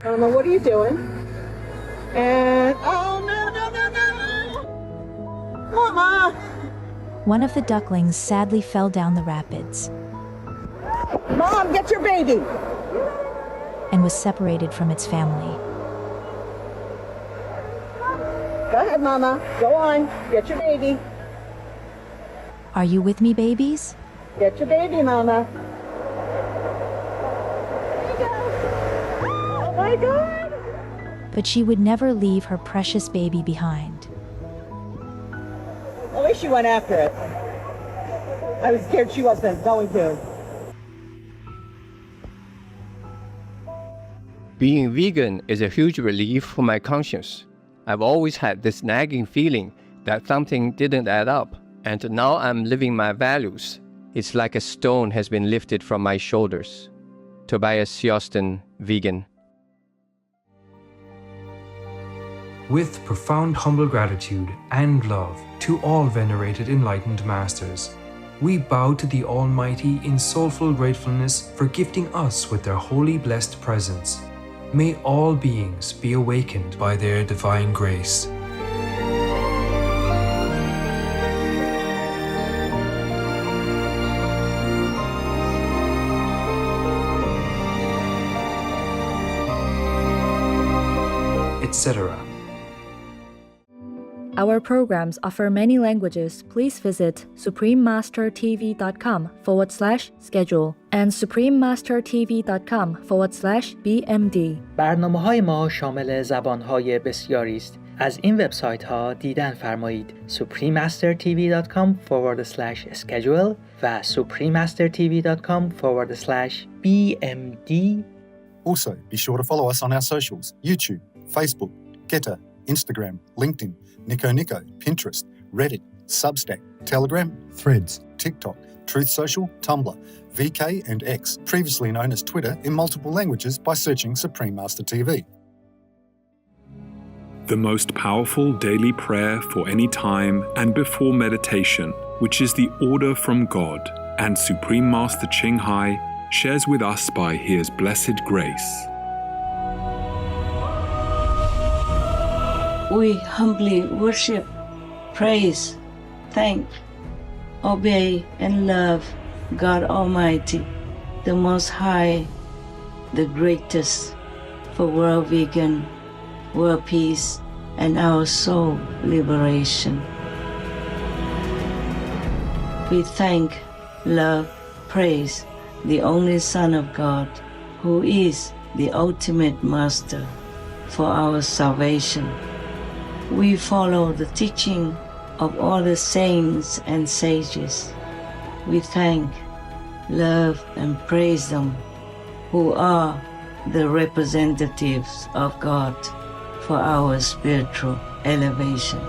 Mama, what are you doing? And, oh, no. Mama! One of the ducklings sadly fell down the rapids Mom, get your baby! and was separated from its family. Go ahead, Mama. Go on. Get your baby. Are you with me, babies? Get your baby, Mama. Oh my God! But she would never leave her precious baby behind. At least she went after it. I was scared she wasn't going to. Being vegan is a huge relief for my conscience. I've always had this nagging feeling that something didn't add up, and now I'm living my values. It's like a stone has been lifted from my shoulders. Tobias Sioston, vegan. With profound humble gratitude and love to all venerated enlightened masters, we bow to the Almighty in soulful gratefulness for gifting us with their holy blessed presence. May all beings be awakened by their divine grace. Etc. Our programs offer many languages. Please visit suprememastertv.com/schedule and suprememastertv.com/BMD. برنامه‌های ما شامل زبان‌های بسیاری است. از این وبسایت‌ها دیدن فرمایید: suprememastertv.com/schedule و suprememastertv.com/BMD. Also, be sure to follow us on our socials: YouTube, Facebook, Getter, Instagram, LinkedIn, Nico, Pinterest, Reddit, Substack, Telegram, Threads, TikTok, Truth Social, Tumblr, VK and X, previously known as Twitter, in multiple languages by searching Supreme Master TV. The most powerful daily prayer for any time and before meditation, which is the order from God, and Supreme Master Ching Hai shares with us by His blessed grace. We humbly worship, praise, thank, obey, and love God Almighty, the Most High, the greatest, for world vegan, world peace, and our soul liberation. We thank, love, praise the only Son of God, who is the ultimate Master for our salvation. We follow the teaching of all the saints and sages. We thank, love, and praise them, who are the representatives of God for our spiritual elevation.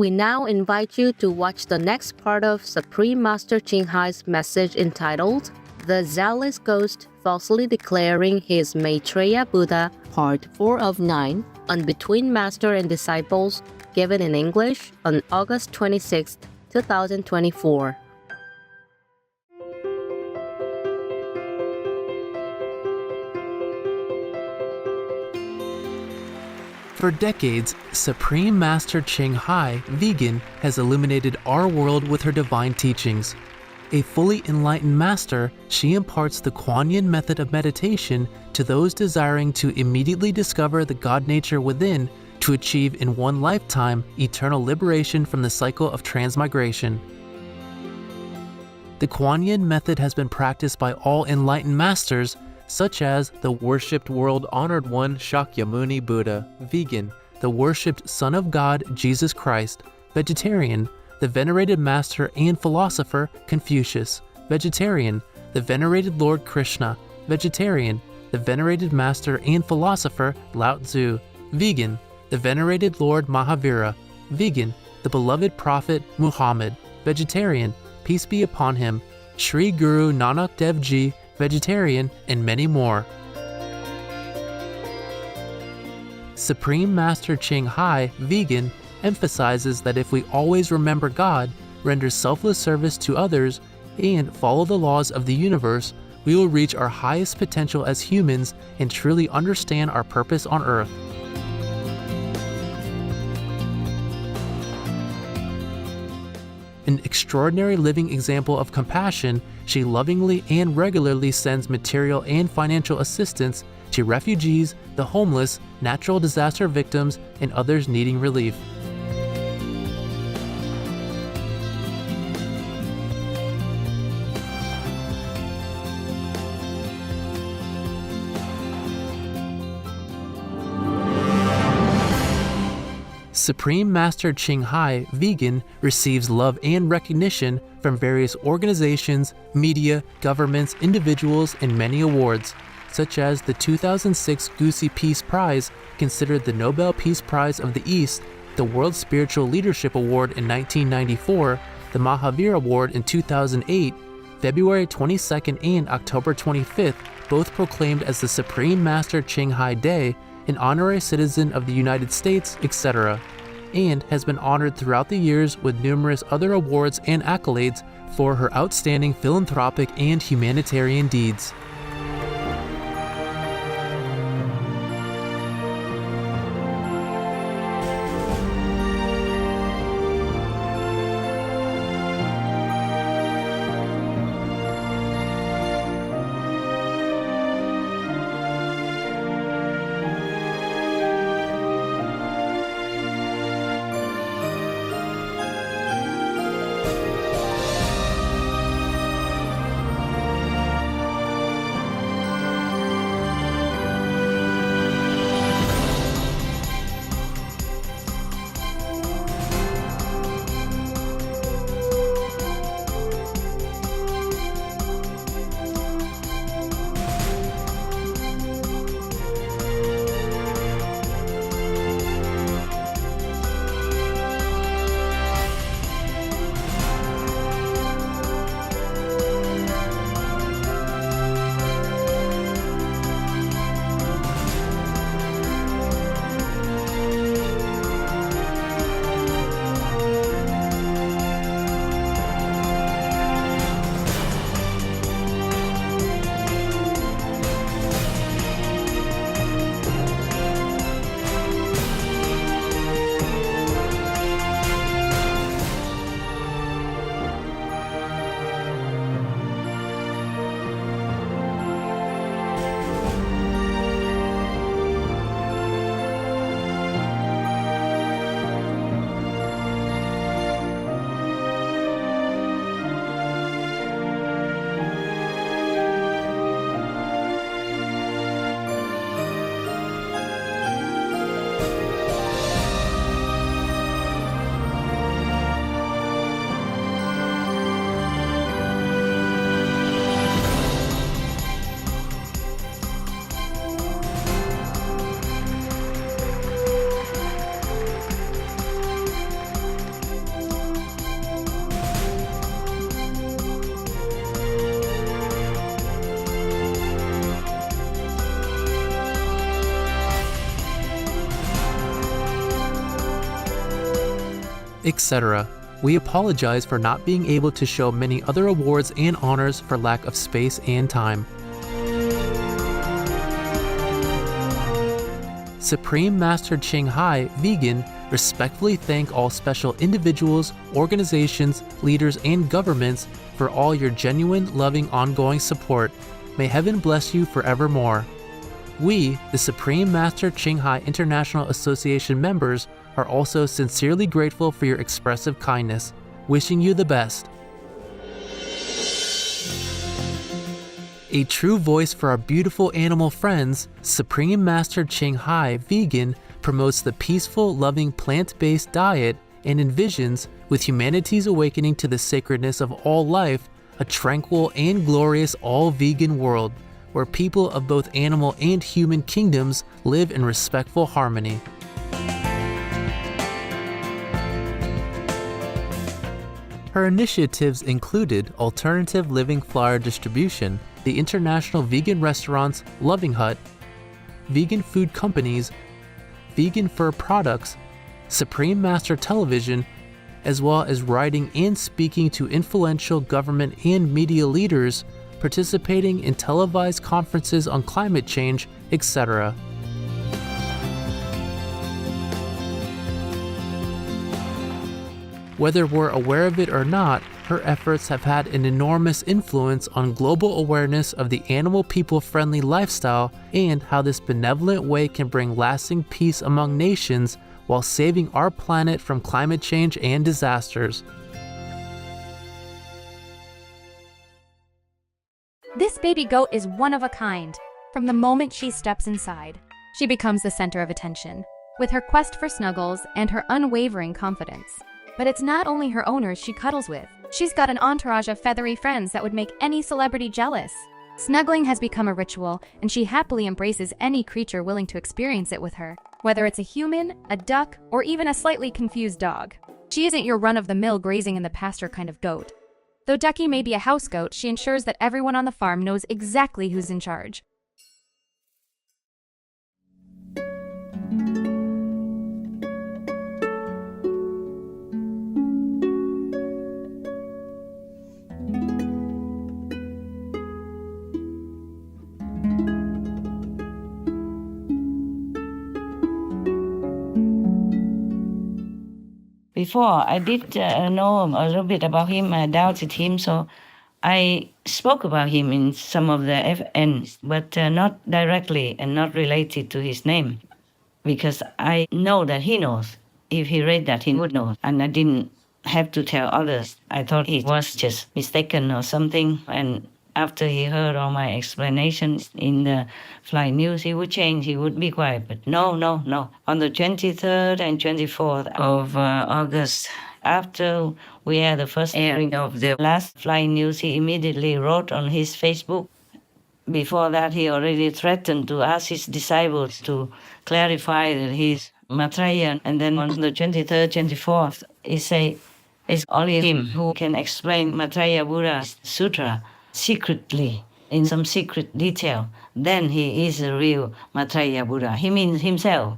We now invite you to watch the next part of Supreme Master Ching Hai's message entitled The Zealous Ghost Falsely Declaring His Maitreya Buddha, Part 4 of 9, on Between Master and Disciples, given in English on August 26, 2024. For decades, Supreme Master Ching Hai, vegan, has illuminated our world with her divine teachings. A fully enlightened master, she imparts the Kuan Yin method of meditation to those desiring to immediately discover the God nature within to achieve in one lifetime eternal liberation from the cycle of transmigration. The Kuan Yin method has been practiced by all enlightened masters, such as the worshipped world honored one Shakyamuni Buddha, vegan, the worshipped Son of God Jesus Christ, vegetarian, the venerated master and philosopher Confucius, vegetarian, the venerated Lord Krishna, vegetarian, the venerated master and philosopher Lao Tzu, Vegan, the venerated Lord Mahavira. Vegan, the beloved Prophet Muhammad. Vegetarian, peace be upon him, Sri Guru Nanak Dev Ji, vegetarian, and many more. Supreme Master Ching Hai, vegan, emphasizes that if we always remember God, render selfless service to others, and follow the laws of the universe, we will reach our highest potential as humans and truly understand our purpose on earth. An extraordinary living example of compassion, she lovingly and regularly sends material and financial assistance to refugees, the homeless, natural disaster victims, and others needing relief. Supreme Master Ching Hai, vegan, receives love and recognition from various organizations, media, governments, individuals, and many awards, such as the 2006 Gusi Peace Prize, considered the Nobel Peace Prize of the East, the World Spiritual Leadership Award in 1994, the Mahavir Award in 2008, February 22nd and October 25th, both proclaimed as the Supreme Master Ching Hai Day, an honorary citizen of the United States, etc., and has been honored throughout the years with numerous other awards and accolades for her outstanding philanthropic and humanitarian deeds. Etc. We apologize for not being able to show many other awards and honors for lack of space and time. Supreme Master Ching Hai, vegan, respectfully thank all special individuals, organizations, leaders, and governments for all your genuine, loving, ongoing support. May heaven bless you forevermore. We, the Supreme Master Ching Hai International Association members, are also sincerely grateful for your expressive kindness, wishing you the best. A true voice for our beautiful animal friends, Supreme Master Ching Hai, vegan, promotes the peaceful, loving plant-based diet and envisions, with humanity's awakening to the sacredness of all life, a tranquil and glorious all-vegan world, where people of both animal and human kingdoms live in respectful harmony. Her initiatives included alternative living flyer distribution, the international vegan restaurants Loving Hut, vegan food companies, vegan fur products, Supreme Master Television, as well as writing and speaking to influential government and media leaders, participating in televised conferences on climate change, etc. Whether we're aware of it or not, her efforts have had an enormous influence on global awareness of the animal people-friendly lifestyle and how this benevolent way can bring lasting peace among nations while saving our planet from climate change and disasters. This baby goat is one of a kind. From the moment she steps inside, she becomes the center of attention, with her quest for snuggles and her unwavering confidence. But it's not only her owners she cuddles with. She's got an entourage of feathery friends that would make any celebrity jealous. Snuggling has become a ritual, and she happily embraces any creature willing to experience it with her, whether it's a human, a duck, or even a slightly confused dog. She isn't your run-of-the-mill grazing in the pasture kind of goat. Though Ducky may be a house goat, she ensures that everyone on the farm knows exactly who's in charge. Before, I did know a little bit about him. I doubted him, so I spoke about him in some of the FNs, but not directly and not related to his name, because I know that he knows. If he read that, he would know, and I didn't have to tell others. I thought he was just mistaken or something, and after he heard all my explanations in the Fly News, he would change, he would be quiet. But no. On the 23rd and 24th of August, after we had the first airing of the last Fly News, he immediately wrote on his Facebook. Before that, he already threatened to ask his disciples to clarify that he's Maitreya. And then on the 23rd, 24th, he said, it's only him who can explain Maitreya Buddha's sutra secretly, in some secret detail. Then he is the real Maitreya Buddha. He means himself.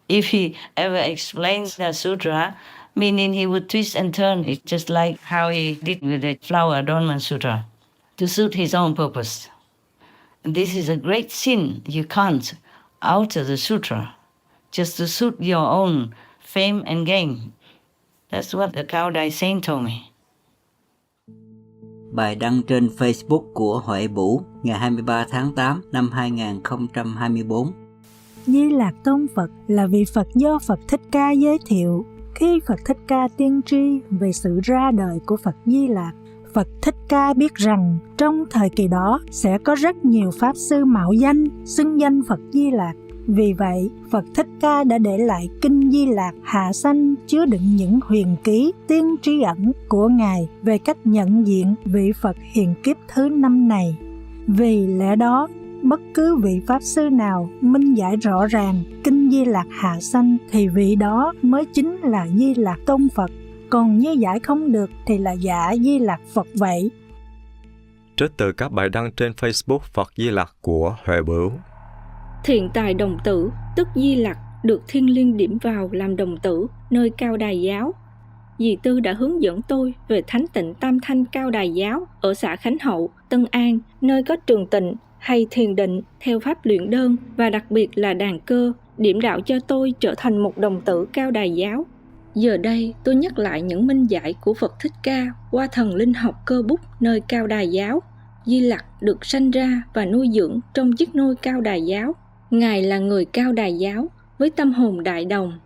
If he ever explains the sutra, meaning he would twist and turn it, just like how he did with the Flower Adornment Sutra, to suit his own purpose. This is a great sin. You can't alter the sutra just to suit your own fame and gain. That's what the Cao-Đài Saint told me. Bài đăng trên Facebook của Huệ Vũ ngày 23 tháng 8 năm 2024. Di Lạc Tôn Phật là vị Phật do Phật Thích Ca giới thiệu. Khi Phật Thích Ca tiên tri về sự ra đời của Phật Di Lạc, Phật Thích Ca biết rằng trong thời kỳ đó sẽ có rất nhiều Pháp Sư mạo danh, xưng danh Phật Di Lạc. Vì vậy, Phật Thích Ca đã để lại Kinh Di Lạc Hạ Sanh chứa đựng những huyền ký tiên tri ẩn của Ngài về cách nhận diện vị Phật hiền kiếp thứ 5 này. Vì lẽ đó, bất cứ vị Pháp Sư nào minh giải rõ ràng Kinh Di Lạc Hạ Sanh thì vị đó mới chính là Di Lạc Tôn Phật. Còn như giải không được thì là giả Di Lạc Phật vậy. Trích từ các bài đăng trên Facebook Phật Di Lặc của Huệ Bửu. Thiện tài đồng tử, tức Di Lặc, được Thiên Liêng điểm vào làm đồng tử nơi Cao Đài Giáo. Dì Tư đã hướng dẫn tôi về Thánh Tịnh Tam Thanh Cao Đài Giáo ở xã Khánh Hậu, Tân An, nơi có trường tịnh hay thiền định theo pháp luyện đơn và đặc biệt là đàn cơ, điểm đạo cho tôi trở thành một đồng tử Cao Đài Giáo. Giờ đây tôi nhắc lại những minh giải của Phật Thích Ca qua thần linh học cơ bút nơi Cao Đài Giáo. Di Lặc được sanh ra và nuôi dưỡng trong chiếc nôi Cao Đài Giáo. Ngài là người Cao Đài Giáo với tâm hồn đại đồng.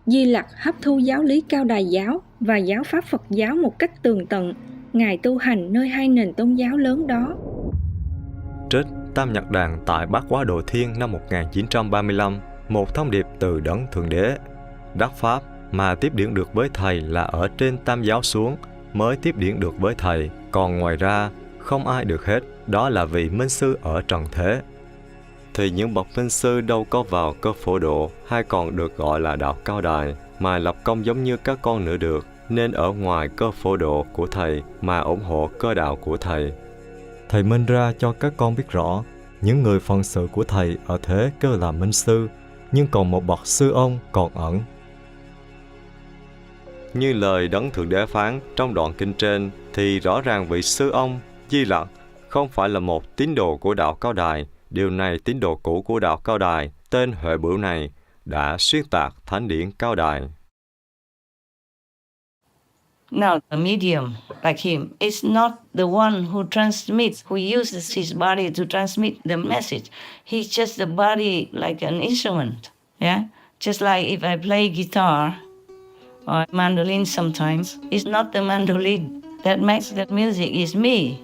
Di Lặc hấp thu giáo lý Cao Đài Giáo và giáo pháp Phật giáo một cách tường tận. Ngài tu hành nơi hai nền tôn giáo lớn đó. Trích Tam Nhật Đàn tại Bát Quá Độ Thiên năm 1935, một thông điệp từ Đấng Thượng Đế. Đắc pháp mà tiếp điển được với Thầy là ở trên Tam giáo xuống mới tiếp điển được với Thầy, còn ngoài ra không ai được hết, đó là vì minh sư ở trần thế. Thì những bậc minh sư đâu có vào cơ phổ độ hay còn được gọi là đạo cao đài mà lập công giống như các con nữa được, nên ở ngoài cơ phổ độ của thầy mà ủng hộ cơ đạo của thầy. Thầy minh ra cho các con biết rõ, những người phận sự của thầy ở thế kêu là minh sư, nhưng còn một bậc sư ông còn ẩn. Như lời Đấng Thượng Đế phán trong đoạn kinh trên, thì rõ ràng vị sư ông Di Lặc không phải là một tín đồ của đạo cao đài. Điều này tín đồ cũ của đạo cao đài, tên Huệ Bửu này, đã xuyên tạc thánh điển cao đài. Now, a medium like him is not the one who transmits, who uses his body to transmit the message. He's just the body like an instrument. Yeah? Just like if I play guitar or mandolin sometimes, it's not the mandolin that makes the music, it's me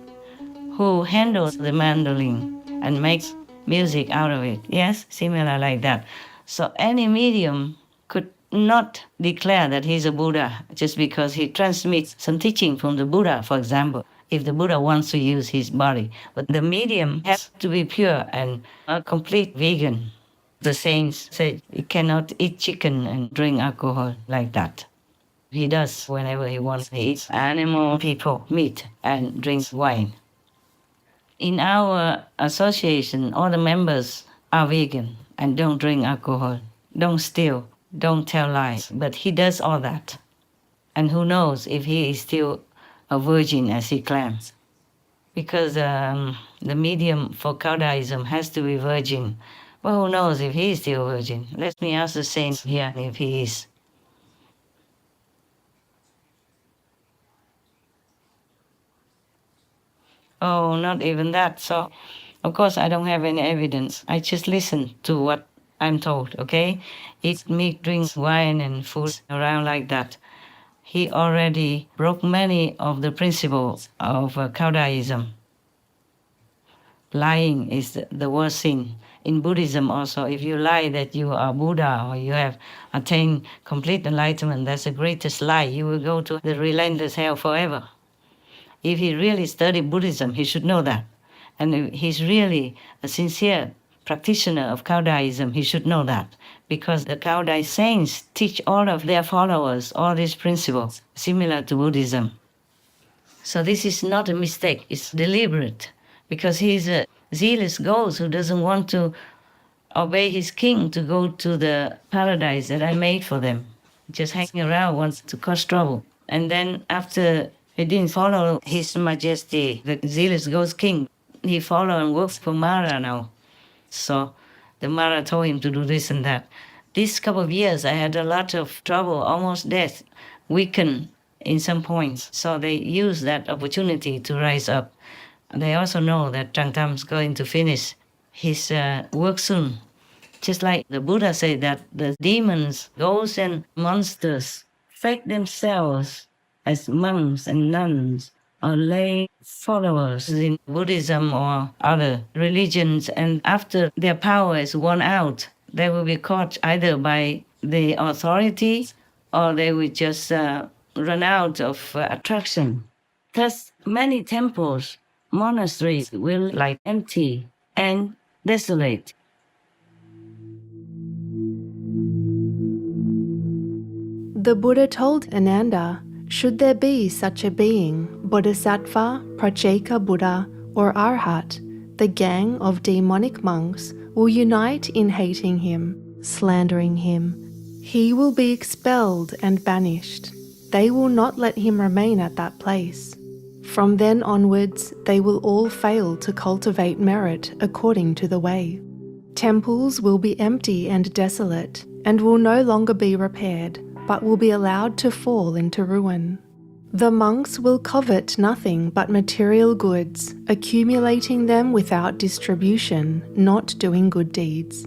who handles the mandolin and makes music out of it. Yes? Similar like that. So any medium could not declare that he's a Buddha just because he transmits some teaching from the Buddha, for example, if the Buddha wants to use his body. But the medium has to be pure and a complete vegan. The saints say he cannot eat chicken and drink alcohol like that. He does whenever he wants. He eats animal, people, meat, and drinks wine. In our association, all the members are vegan and don't drink alcohol, don't steal, don't tell lies, but he does all that. And who knows if he is still a virgin as he claims. Because the medium for Caodaism has to be virgin. But who knows if he is still a virgin? Let me ask the saint here if he is. Oh, not even that. So, of course, I don't have any evidence. I just listen to what I'm told, okay? Eat meat, drink wine and food around like that. He already broke many of the principles of Caodaism. Lying is the worst sin. In Buddhism also, if you lie that you are Buddha or you have attained complete enlightenment, that's the greatest lie. You will go to the relentless hell forever. If he really studied Buddhism, he should know that. And if he's really a sincere practitioner of Caodaism, he should know that. Because the Caodai saints teach all of their followers all these principles, similar to Buddhism. So this is not a mistake, it's deliberate. Because he's a zealous ghost who doesn't want to obey his king to go to the paradise that I made for them. Just hanging around wants to cause trouble. And then after he didn't follow His Majesty, the zealous ghost king, he followed and works for Mara now. So the Mara told him to do this and that. This couple of years, I had a lot of trouble, almost death, weakened in some points. So they used that opportunity to rise up. They also know that Tràng Tam's going to finish his work soon. Just like the Buddha said that the demons, ghosts and monsters fake themselves as monks and nuns or lay followers in Buddhism or other religions, and after their power is worn out, they will be caught either by the authority or they will just run out of attraction. Thus, many temples, monasteries will lie empty and desolate. The Buddha told Ananda, should there be such a being, Bodhisattva, Pratyeka Buddha, or Arhat, the gang of demonic monks will unite in hating him, slandering him. He will be expelled and banished. They will not let him remain at that place. From then onwards, they will all fail to cultivate merit according to the way. Temples will be empty and desolate, and will no longer be repaired, but will be allowed to fall into ruin. The monks will covet nothing but material goods, accumulating them without distribution, not doing good deeds.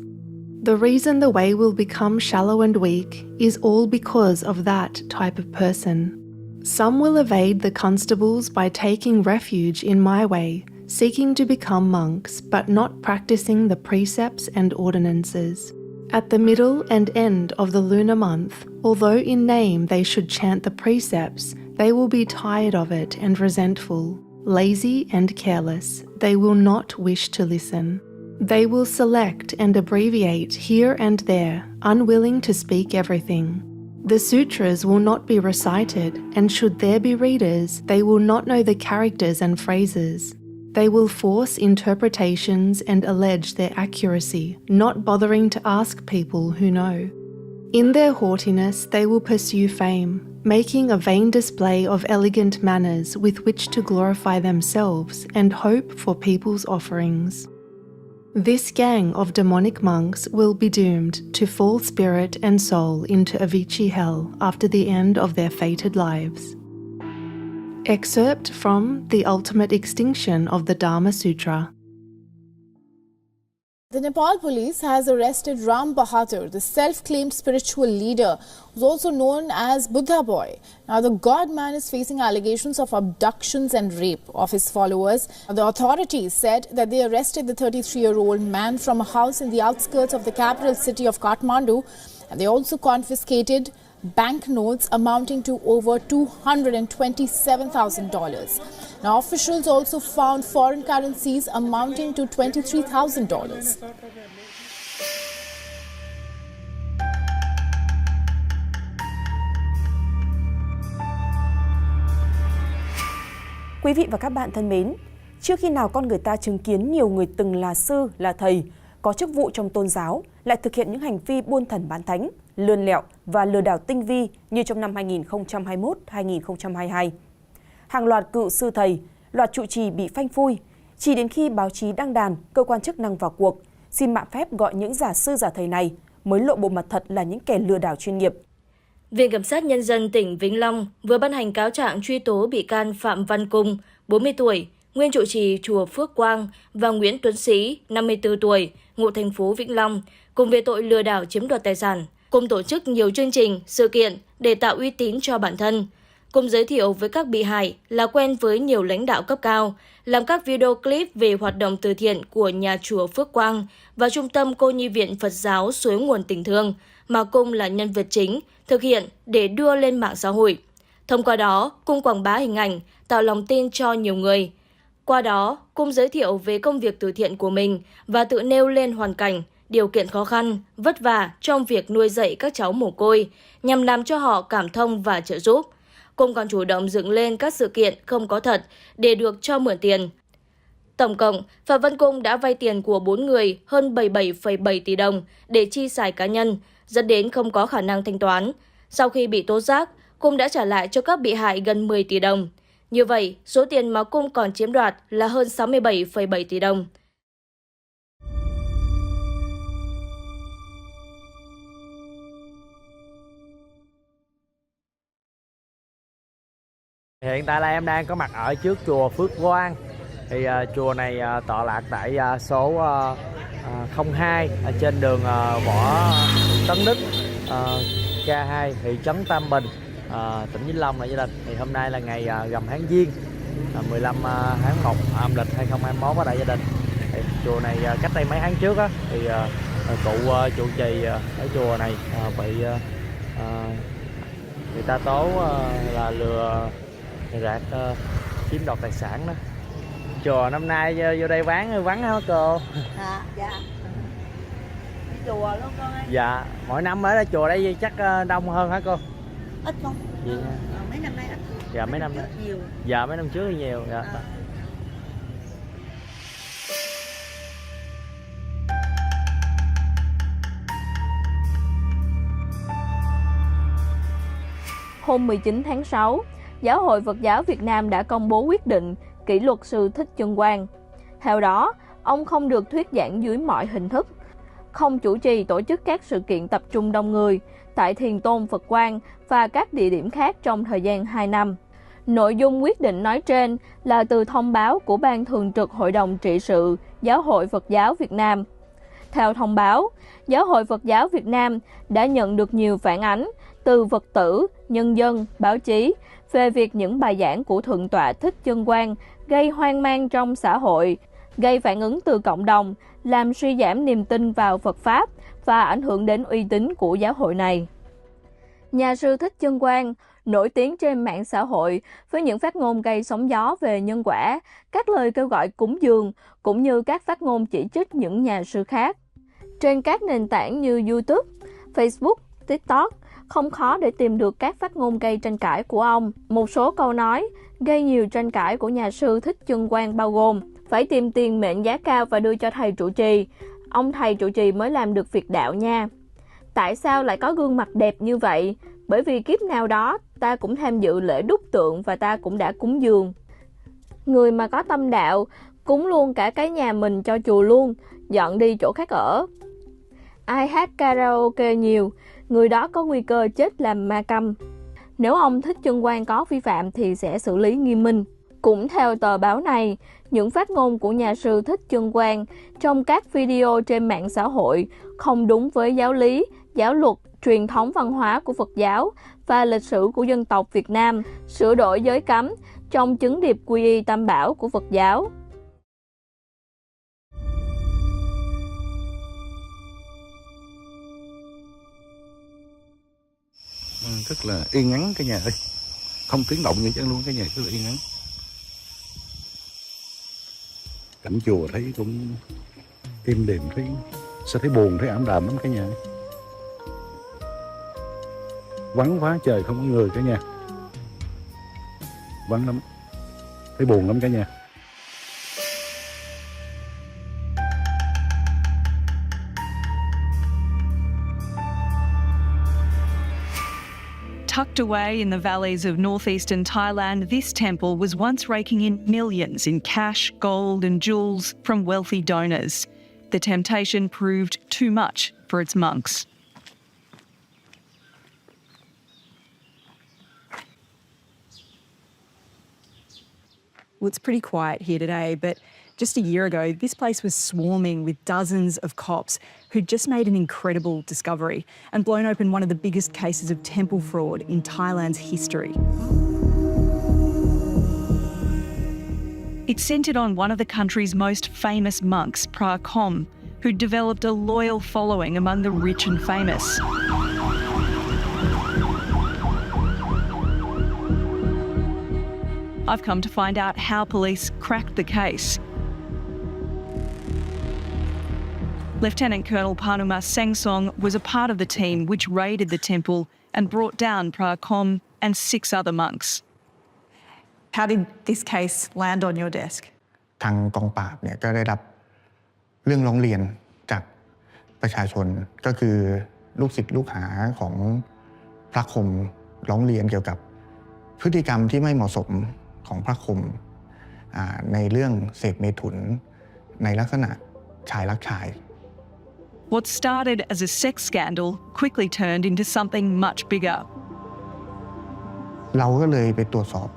The reason the way will become shallow and weak is all because of that type of person. Some will evade the constables by taking refuge in my way, seeking to become monks, but not practicing the precepts and ordinances. At the middle and end of the lunar month, although in name they should chant the precepts, they will be tired of it and resentful. lazy and careless, they will not wish to listen. They will select and abbreviate here and there, unwilling to speak everything. The sutras will not be recited, and should there be readers, they will not know the characters and phrases. They will force interpretations and allege their accuracy, not bothering to ask people who know. In their haughtiness, they will pursue fame, making a vain display of elegant manners with which to glorify themselves and hope for people's offerings. This gang of demonic monks will be doomed to fall spirit and soul into Avicii hell after the end of their fated lives. Excerpt from The Ultimate Extinction of the Dharma Sutra. The Nepal police has arrested Ram Bahadur, the self-claimed spiritual leader, who's also known as Buddha Boy. Now, the God man is facing allegations of abductions and rape of his followers. The authorities said that they arrested the 33-year-old man from a house in the outskirts of the capital city of Kathmandu, and they also confiscated banknotes amounting to over $227,000. Now, officials also found foreign currencies amounting to $23,000. Quý vị và các bạn thân mến, trước khi nào con người ta chứng kiến nhiều người từng là sư, là thầy, có chức vụ trong tôn giáo, lại thực hiện những hành vi buôn thần bán thánh, lươn lẹo và lừa đảo tinh vi như trong năm 2021-2022. Hàng loạt cựu sư thầy, loạt trụ trì bị phanh phui, chỉ đến khi báo chí đăng đàn, cơ quan chức năng vào cuộc, xin mạn phép gọi những giả sư giả thầy này mới lộ bộ mặt thật là những kẻ lừa đảo chuyên nghiệp. Viện Kiểm sát Nhân dân tỉnh Vĩnh Long vừa ban hành cáo trạng truy tố bị can Phạm Văn Cung, 40 tuổi, nguyên trụ trì chùa Phước Quang và Nguyễn Tuấn Sĩ, 54 tuổi, ngụ thành phố Vĩnh Long, cùng về tội lừa đảo chiếm đoạt tài sản, cùng tổ chức nhiều chương trình, sự kiện để tạo uy tín cho bản thân, cùng giới thiệu với các bị hại là quen với nhiều lãnh đạo cấp cao, làm các video clip về hoạt động từ thiện của nhà chùa Phước Quang và Trung tâm Cô nhi viện Phật giáo Suối Nguồn Tình Thương, mà Cung là nhân vật chính, thực hiện để đưa lên mạng xã hội. Thông qua đó, Cung quảng bá hình ảnh, tạo lòng tin cho nhiều người. Qua đó, Cung giới thiệu về công việc từ thiện của mình và tự nêu lên hoàn cảnh, điều kiện khó khăn, vất vả trong việc nuôi dạy các cháu mồ côi, nhằm làm cho họ cảm thông và trợ giúp. Cung còn chủ động dựng lên các sự kiện không có thật để được cho mượn tiền. Tổng cộng, Phạm Văn Cung đã vay tiền của 4 người hơn 77,7 tỷ đồng để chi xài cá nhân, dẫn đến không có khả năng thanh toán. Sau khi bị tố giác, Cung đã trả lại cho các bị hại gần 10 tỷ đồng. Như vậy, số tiền mà Cung còn chiếm đoạt là hơn 67,7 tỷ đồng. Hiện tại là em đang có mặt ở trước chùa Phước Quang. Thì chùa này tọa lạc tại số 02 ở trên đường Võ Tấn Đức, K2, thị trấn Tam Bình, tỉnh Vĩnh Long là gia đình. Thì hôm nay là ngày rằm tháng Giêng, 15 tháng 1 âm lịch 2021 ở đại gia đình. Thì chùa này cách đây mấy tháng trước á, thì cụ trụ trì ở chùa này bị người ta tố là lừa gạt chiếm đoạt tài sản đó. Chùa năm nay vô đây vắng hả cô? Dạ. Chùa luôn con ơi. Dạ, mỗi năm ở đây chùa đây chắc đông hơn hả cô? Ít không? Dạ. Mấy năm nay ít. Dạ mấy năm nhiều. Dạ mấy năm trước thì nhiều. Dạ. Hôm 19 tháng 6, Giáo hội Phật giáo Việt Nam đã công bố quyết định kỷ luật sư Thích Chân Quang. Theo đó, ông không được thuyết giảng dưới mọi hình thức, không chủ trì tổ chức các sự kiện tập trung đông người tại Thiền Tôn Phật Quang và các địa điểm khác trong thời gian 2 năm. Nội dung quyết định nói trên là từ thông báo của Ban Thường trực Hội đồng Trị sự Giáo hội Phật giáo Việt Nam. Theo thông báo, Giáo hội Phật giáo Việt Nam đã nhận được nhiều phản ánh từ Phật tử, nhân dân, báo chí về việc những bài giảng của Thượng tọa Thích Chân Quang gây hoang mang trong xã hội, gây phản ứng từ cộng đồng, làm suy giảm niềm tin vào Phật Pháp và ảnh hưởng đến uy tín của giáo hội này. Nhà sư Thích Chân Quang nổi tiếng trên mạng xã hội với những phát ngôn gây sóng gió về nhân quả, các lời kêu gọi cúng dường, cũng như các phát ngôn chỉ trích những nhà sư khác. Trên các nền tảng như YouTube, Facebook, TikTok, không khó để tìm được các phát ngôn gây tranh cãi của ông. Một số câu nói gây nhiều tranh cãi của nhà sư Thích Chân Quang bao gồm: phải tìm tiền mệnh giá cao và đưa cho thầy trụ trì, ông thầy trụ trì mới làm được việc đạo nha. Tại sao lại có gương mặt đẹp như vậy? Bởi vì kiếp nào đó ta cũng tham dự lễ đúc tượng và ta cũng đã cúng dường. Người mà có tâm đạo cúng luôn cả cái nhà mình cho chùa luôn, dọn đi chỗ khác ở. Ai hát karaoke nhiều, người đó có nguy cơ chết làm ma câm. Nếu ông Thích Chân Quang có vi phạm thì sẽ xử lý nghiêm minh. Cũng theo tờ báo này, những phát ngôn của nhà sư Thích Chân Quang trong các video trên mạng xã hội không đúng với giáo lý, giáo luật, truyền thống văn hóa của Phật giáo và lịch sử của dân tộc Việt Nam, sửa đổi giới cấm trong chứng điệp quy y tam bảo của Phật giáo. Rất là yên ắng cái nhà ơi, không tiếng động gì chứ luôn, cái nhà rất là yên ắng. Cảnh chùa thấy cũng êm đềm, thấy sao thấy buồn, thấy ảm đạm lắm cái nhà. Vắng quá trời, không có người cả nhà, vắng lắm, thấy buồn lắm cả nhà. Tucked away in the valleys of northeastern Thailand, this temple was once raking in millions in cash, gold and jewels from wealthy donors. The temptation proved too much for its monks. Well, it's pretty quiet here today, but just a year ago, this place was swarming with dozens of cops who'd just made an incredible discovery and blown open one of the biggest cases of temple fraud in Thailand's history. It centred on one of the country's most famous monks, Prakom, who'd developed a loyal following among the rich and famous. I've come to find out how police cracked the case. Lieutenant Colonel Panuma Sangsong was a part of the team which raided the temple and brought down Prakom and 6 other monks. How did this case land on your desk? ทางกองปราบเนี่ยก็ได้รับเรื่องร้องเรียนจากประชาชนก็คือลูกศิษย์ลูกหาของพระคมร้องเรียนเกี่ยวกับพฤติกรรมที่ไม่เหมาะสมของพระคมในเรื่องเสพเมถุนในลักษณะชายรักชาย What started as a sex scandal quickly turned into something much bigger. เราก็เลยไปตรวจสอบ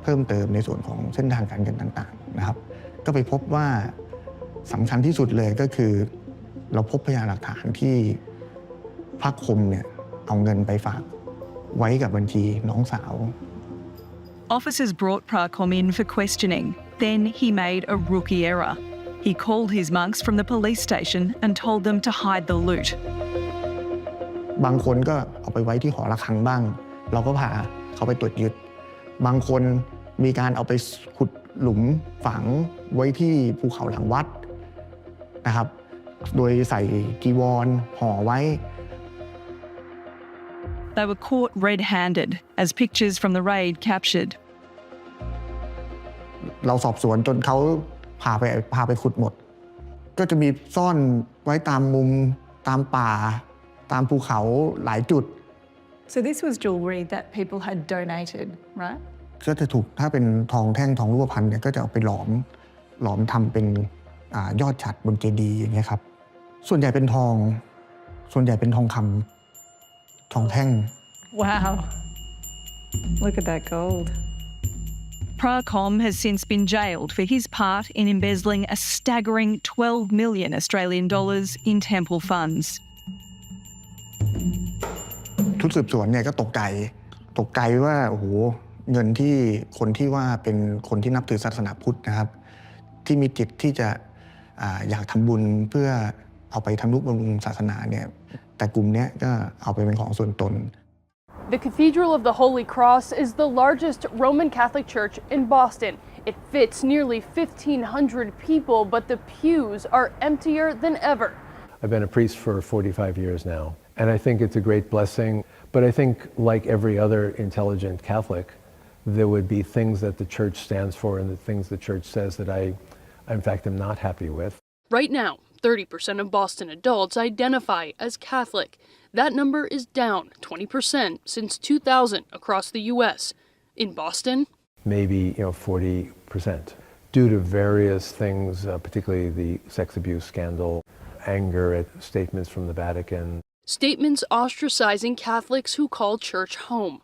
เพิ่มเติมในส่วนของเส้นทางการเงินต่างๆนะครับก็ไปพบว่าสำคัญที่สุดเลยก็คือเราพบพยานหลักฐานที่พระคมเนี่ยเอาเงินไปฝากไว้กับบัญชีน้องสาว Officers brought Prakom in for questioning. Then he made a rookie error. He called his monks from the police station and told them to hide the loot. บางคนก็เอาไปไว้ที่หอระฆังบ้างเราก็พาเขาไปตรวจยึดบางคนมีการเอาไปขุดหลุมฝังไว้ที่ภูเขาหลังวัดนะครับโดยใส่กีวรห่อไว้ They were caught red-handed, as pictures from the raid captured. เราสอบสวนจนเขาพาไปขุดหมดก็จะมีซ่อนไว้ตามมุมตามป่าตามภูเขาหลายจุด So this was jewelry that people had donated, right? ก็จะถูกถ้าเป็นทองแท่งทองรูปพรรณเนี่ยก็จะเอาไปหลอมทำเป็นยอดฉัตรบนเจดีย์อย่างเงี้ยครับส่วนใหญ่เป็นทองส่วนใหญ่เป็นทองคำทองแท่ง Wow. Look at that gold. Prakom has since been jailed for his part in embezzling a staggering 12 million Australian dollars in temple funds. ทุกสืบสวนเนี่ยก็ตกใจว่าโอ้โหเงินที่คนที่ว่าเป็นคนที่นับถือศาสนาพุทธนะครับที่มีจิตที่จะอยากทำบุญเพื่อเอาไปทำนุบำรุงศาสนาเนี่ยแต่กลุ่มนี้ก็เอาไปเป็นของส่วนตน The Cathedral of the Holy Cross is the largest Roman Catholic church in Boston. It fits nearly 1,500 people, but the pews are emptier than ever. I've been a priest for 45 years now, and I think it's a great blessing. But I think, like every other intelligent Catholic, there would be things that the church stands for and the things the church says that I in fact, am not happy with. Right now, 30% of Boston adults identify as Catholic. That number is down 20% since 2000 across the U.S. In Boston, maybe 40%, due to various things, particularly the sex abuse scandal, anger at statements from the Vatican. Statements ostracizing Catholics who call church home.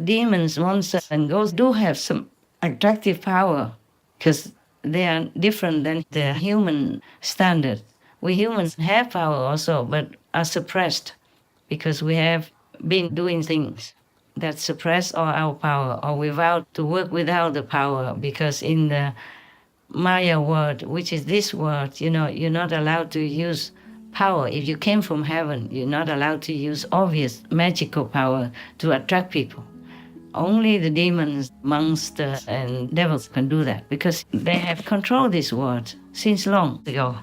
Demons, monsters, and ghosts do have some attractive power because they are different than the human standard. We humans have power also, but are suppressed because we have been doing things that suppress all our power, or we vow to work without the power, because in the Maya world, which is this world, you're not allowed to use power. If you came from heaven, you're not allowed to use obvious magical power to attract people. Only the demons, monsters, and devils can do that because they have controlled this world since long ago.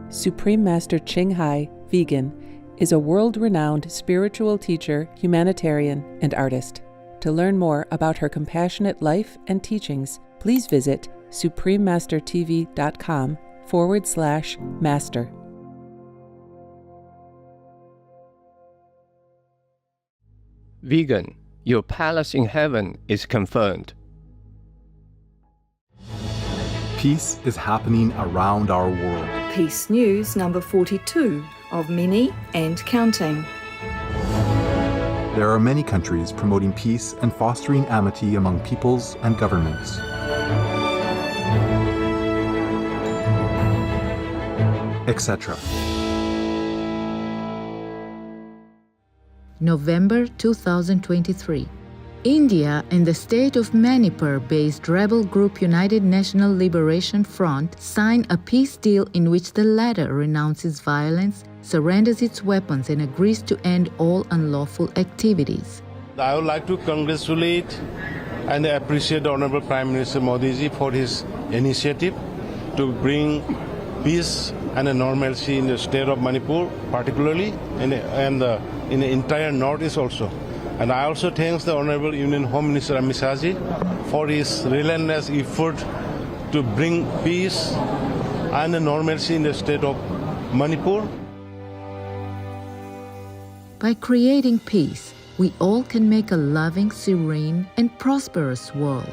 Supreme Master Ching Hai, vegan, is a world-renowned spiritual teacher, humanitarian, and artist. To learn more about her compassionate life and teachings, please visit suprememastertv.com/master. Vegan, your palace in heaven is confirmed. Peace is happening around our world. Peace News number 42 of Mini and Counting. There are many countries promoting peace and fostering amity among peoples and governments. Etc. November 2023. India and the state of Manipur-based rebel group United National Liberation Front sign a peace deal in which the latter renounces violence, surrenders its weapons, and agrees to end all unlawful activities. I would like to congratulate and appreciate the Honorable Prime Minister Modi ji for his initiative to bring peace and a normalcy in the state of Manipur, particularly in the entire Northeast also. And I also thank the Honorable Union Home Minister Amit Shah ji for his relentless effort to bring peace and a normalcy in the state of Manipur. By creating peace, we all can make a loving, serene, and prosperous world.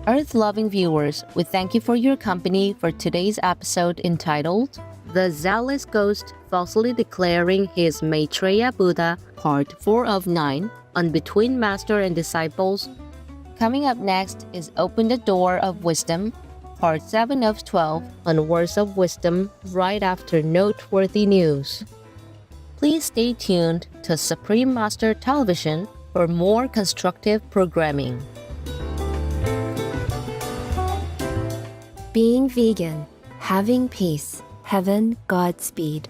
Earth-loving viewers, we thank you for your company for today's episode entitled The Zealous Ghost Falsely Declaring His Maitreya Buddha, Part 4 of 9 on Between Master and Disciples. Coming up next is Open the Door of Wisdom, Part 7 of 12 on Words of Wisdom right after noteworthy news. Please stay tuned to Supreme Master Television for more constructive programming. Being vegan, having peace, heaven, Godspeed.